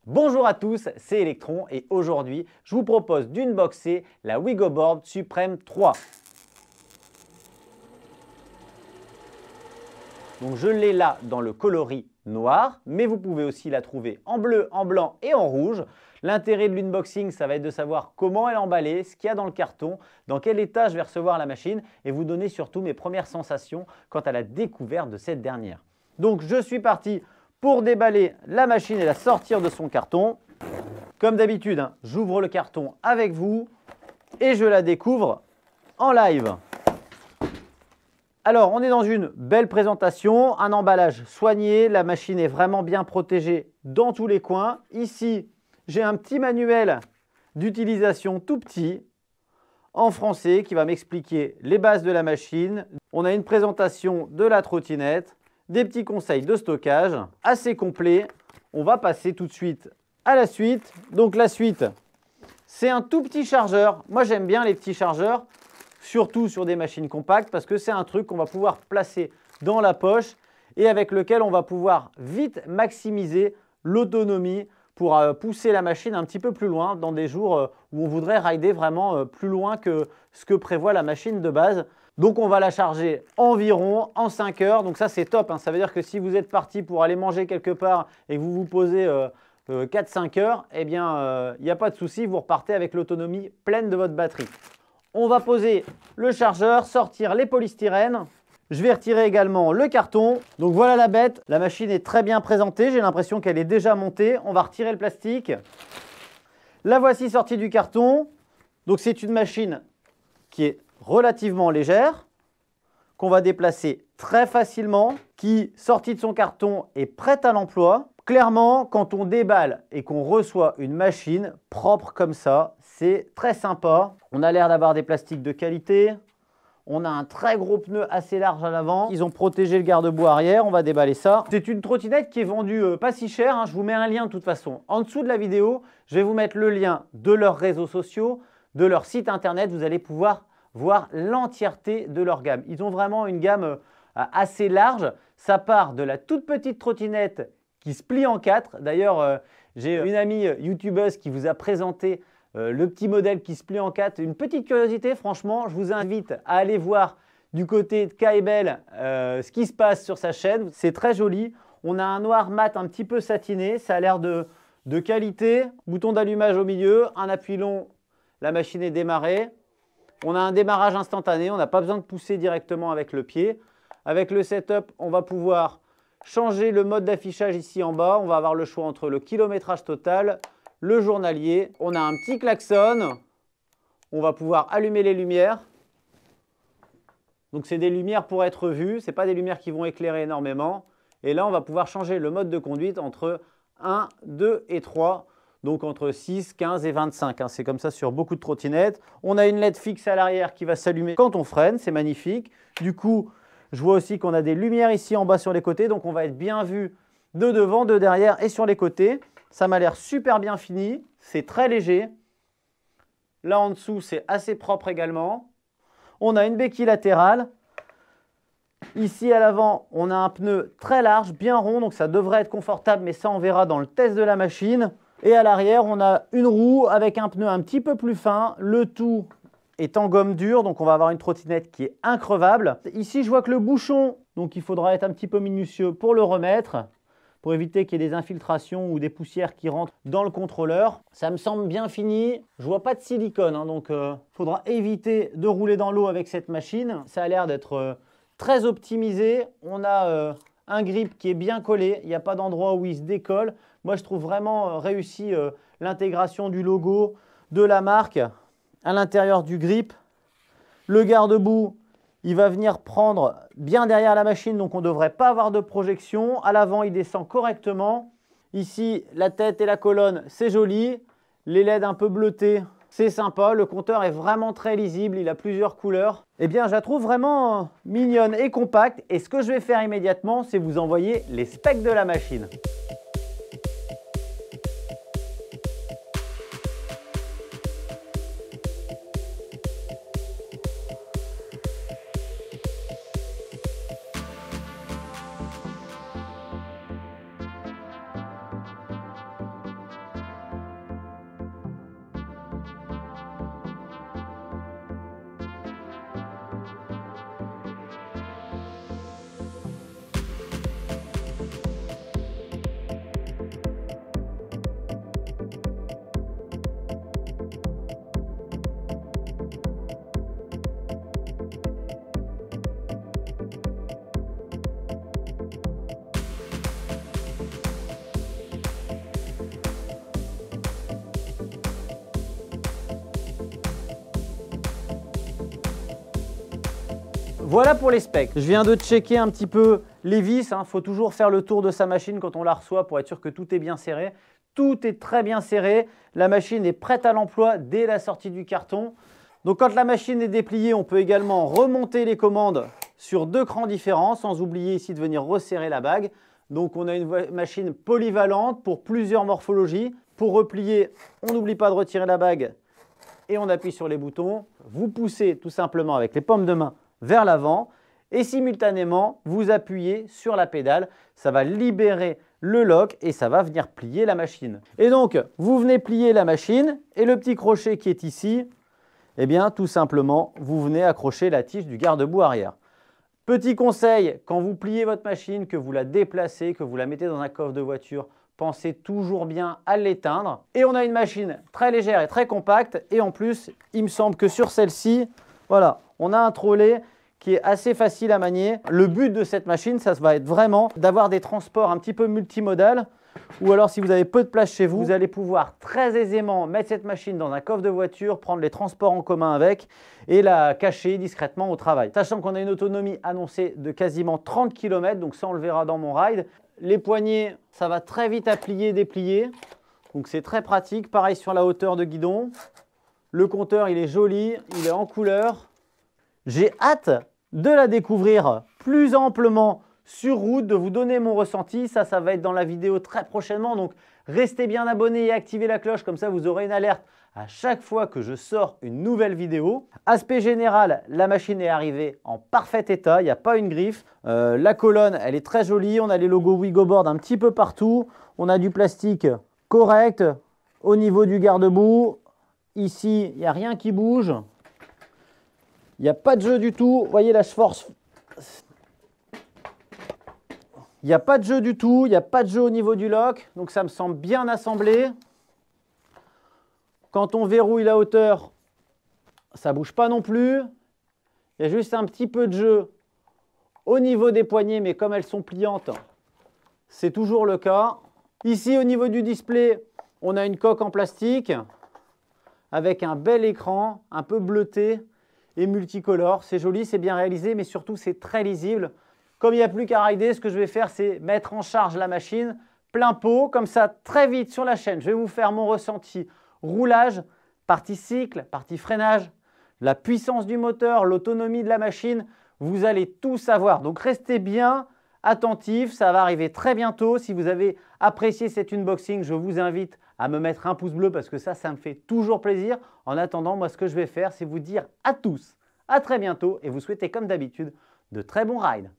Bonjour à tous, c'est Electron et aujourd'hui, je vous propose d'unboxer la WigoBoard Supreme 3. Donc je l'ai là dans le coloris noir, mais vous pouvez aussi la trouver en bleu, en blanc et en rouge. L'intérêt de l'unboxing, ça va être de savoir comment elle est emballée, ce qu'il y a dans le carton, dans quel état je vais recevoir la machine et vous donner surtout mes premières sensations quant à la découverte de cette dernière. Donc je suis parti pour déballer la machine et la sortir de son carton. Comme d'habitude, j'ouvre le carton avec vous et je la découvre en live. Alors, on est dans une belle présentation, un emballage soigné, la machine est vraiment bien protégée dans tous les coins. Ici, j'ai un petit manuel d'utilisation tout petit en français qui va m'expliquer les bases de la machine. On a une présentation de la trottinette, des petits conseils de stockage assez complets. On va passer tout de suite à la suite. Donc la suite, c'est un tout petit chargeur. Moi, j'aime bien les petits chargeurs, surtout sur des machines compactes, parce que c'est un truc qu'on va pouvoir placer dans la poche et avec lequel on va pouvoir vite maximiser l'autonomie pour pousser la machine un petit peu plus loin dans des jours où on voudrait rider vraiment plus loin que ce que prévoit la machine de base. Donc on va la charger environ en 5 heures, donc ça c'est top, Ça veut dire que si vous êtes parti pour aller manger quelque part et que vous vous posez 4-5 heures, eh bien il n'y a pas de souci, vous repartez avec l'autonomie pleine de votre batterie. On va poser le chargeur, sortir les polystyrènes. Je vais retirer également le carton. Donc voilà la bête, la machine est très bien présentée, j'ai l'impression qu'elle est déjà montée. On va retirer le plastique. La voici sortie du carton. Donc c'est une machine qui est relativement légère, qu'on va déplacer très facilement, qui, sortie de son carton, est prête à l'emploi. Clairement, quand on déballe et qu'on reçoit une machine propre comme ça, c'est très sympa. On a l'air d'avoir des plastiques de qualité. On a un très gros pneu assez large à l'avant. Ils ont protégé le garde-boue arrière. On va déballer ça. C'est une trottinette qui est vendue pas si cher. Je vous mets un lien de toute façon en dessous de la vidéo. Je vais vous mettre le lien de leurs réseaux sociaux, de leur site internet. Vous allez pouvoir voir l'entièreté de leur gamme. Ils ont vraiment une gamme assez large. Ça part de la toute petite trottinette qui se plie en 4. D'ailleurs, j'ai une amie youtubeuse qui vous a présenté le petit modèle qui se plie en 4. Une petite curiosité, franchement, je vous invite à aller voir du côté de Kaibel ce qui se passe sur sa chaîne. C'est très joli. On a un noir mat un petit peu satiné. Ça a l'air de qualité. Bouton d'allumage au milieu, un appui long, la machine est démarrée. On a un démarrage instantané, on n'a pas besoin de pousser directement avec le pied. Avec le setup, on va pouvoir changer le mode d'affichage ici en bas. On va avoir le choix entre le kilométrage total, le journalier. On a un petit klaxon. On va pouvoir allumer les lumières. Donc c'est des lumières pour être vues, ce n'est pas des lumières qui vont éclairer énormément. Et là, on va pouvoir changer le mode de conduite entre 1, 2 et 3. Donc entre 6, 15 et 25. C'est comme ça sur beaucoup de trottinettes. On a une LED fixe à l'arrière qui va s'allumer quand on freine. C'est magnifique. Du coup, je vois aussi qu'on a des lumières ici en bas sur les côtés. Donc on va être bien vu de devant, de derrière et sur les côtés. Ça m'a l'air super bien fini. C'est très léger. Là en dessous, c'est assez propre également. On a une béquille latérale. Ici à l'avant, on a un pneu très large, bien rond. Donc ça devrait être confortable, mais ça on verra dans le test de la machine. Et à l'arrière, on a une roue avec un pneu un petit peu plus fin. Le tout est en gomme dure, donc on va avoir une trottinette qui est increvable. Ici, je vois que le bouchon, donc il faudra être un petit peu minutieux pour le remettre, pour éviter qu'il y ait des infiltrations ou des poussières qui rentrent dans le contrôleur. Ça me semble bien fini. Je ne vois pas de silicone, donc il faudra éviter de rouler dans l'eau avec cette machine. Ça a l'air d'être très optimisé. On a un grip qui est bien collé. Il n'y a pas d'endroit où il se décolle. Moi, je trouve vraiment réussi l'intégration du logo, de la marque à l'intérieur du grip. Le garde-boue, il va venir prendre bien derrière la machine, donc on ne devrait pas avoir de projection. À l'avant, il descend correctement. Ici, la tête et la colonne, c'est joli. Les LED un peu bleutés, c'est sympa. Le compteur est vraiment très lisible, il a plusieurs couleurs. Eh bien, je la trouve vraiment mignonne et compacte. Et ce que je vais faire immédiatement, c'est vous envoyer les specs de la machine. Voilà pour les specs. Je viens de checker un petit peu les vis. Il faut toujours faire le tour de sa machine quand on la reçoit pour être sûr que tout est bien serré. Tout est très bien serré. La machine est prête à l'emploi dès la sortie du carton. Donc quand la machine est dépliée, on peut également remonter les commandes sur 2 crans différents, sans oublier ici de venir resserrer la bague. Donc on a une machine polyvalente pour plusieurs morphologies. Pour replier, on n'oublie pas de retirer la bague et on appuie sur les boutons. Vous poussez tout simplement avec les paumes de main vers l'avant et simultanément, vous appuyez sur la pédale. Ça va libérer le lock et ça va venir plier la machine. Et donc, vous venez plier la machine et le petit crochet qui est ici, eh bien, tout simplement, vous venez accrocher la tige du garde-boue arrière. Petit conseil, quand vous pliez votre machine, que vous la déplacez, que vous la mettez dans un coffre de voiture, pensez toujours bien à l'éteindre. Et on a une machine très légère et très compacte. Et en plus, il me semble que sur celle-ci, voilà, on a un trolley qui est assez facile à manier. Le but de cette machine, ça va être vraiment d'avoir des transports un petit peu multimodal. Ou alors, si vous avez peu de place chez vous, vous allez pouvoir très aisément mettre cette machine dans un coffre de voiture, prendre les transports en commun avec et la cacher discrètement au travail. Sachant qu'on a une autonomie annoncée de quasiment 30 km, donc ça on le verra dans mon ride. Les poignées, ça va très vite à plier, déplier. Donc c'est très pratique. Pareil sur la hauteur de guidon. Le compteur, il est joli, il est en couleur. J'ai hâte de la découvrir plus amplement sur route, de vous donner mon ressenti. Ça va être dans la vidéo très prochainement. Donc, restez bien abonnés et activez la cloche. Comme ça, vous aurez une alerte à chaque fois que je sors une nouvelle vidéo. Aspect général, la machine est arrivée en parfait état. Il n'y a pas une griffe. La colonne, elle est très jolie. On a les logos Wigoboard un petit peu partout. On a du plastique correct. Au niveau du garde-boue, ici, il n'y a rien qui bouge. Il n'y a pas de jeu du tout. Vous voyez, là, je force. Il n'y a pas de jeu du tout. Il n'y a pas de jeu au niveau du lock. Donc, ça me semble bien assemblé. Quand on verrouille la hauteur, ça ne bouge pas non plus. Il y a juste un petit peu de jeu au niveau des poignées, mais comme elles sont pliantes, c'est toujours le cas. Ici, au niveau du display, on a une coque en plastique avec un bel écran, un peu bleuté et multicolore. C'est joli, c'est bien réalisé, mais surtout, c'est très lisible. Comme il n'y a plus qu'à rider, ce que je vais faire, c'est mettre en charge la machine plein pot, comme ça, très vite sur la chaîne. Je vais vous faire mon ressenti roulage, partie cycle, partie freinage, la puissance du moteur, l'autonomie de la machine. Vous allez tout savoir. Donc, restez bien attentifs. Ça va arriver très bientôt. Si vous avez apprécié cet unboxing, je vous invite à me mettre un pouce bleu parce que ça me fait toujours plaisir. En attendant, moi, ce que je vais faire, c'est vous dire à tous à très bientôt et vous souhaiter, comme d'habitude, de très bons rides.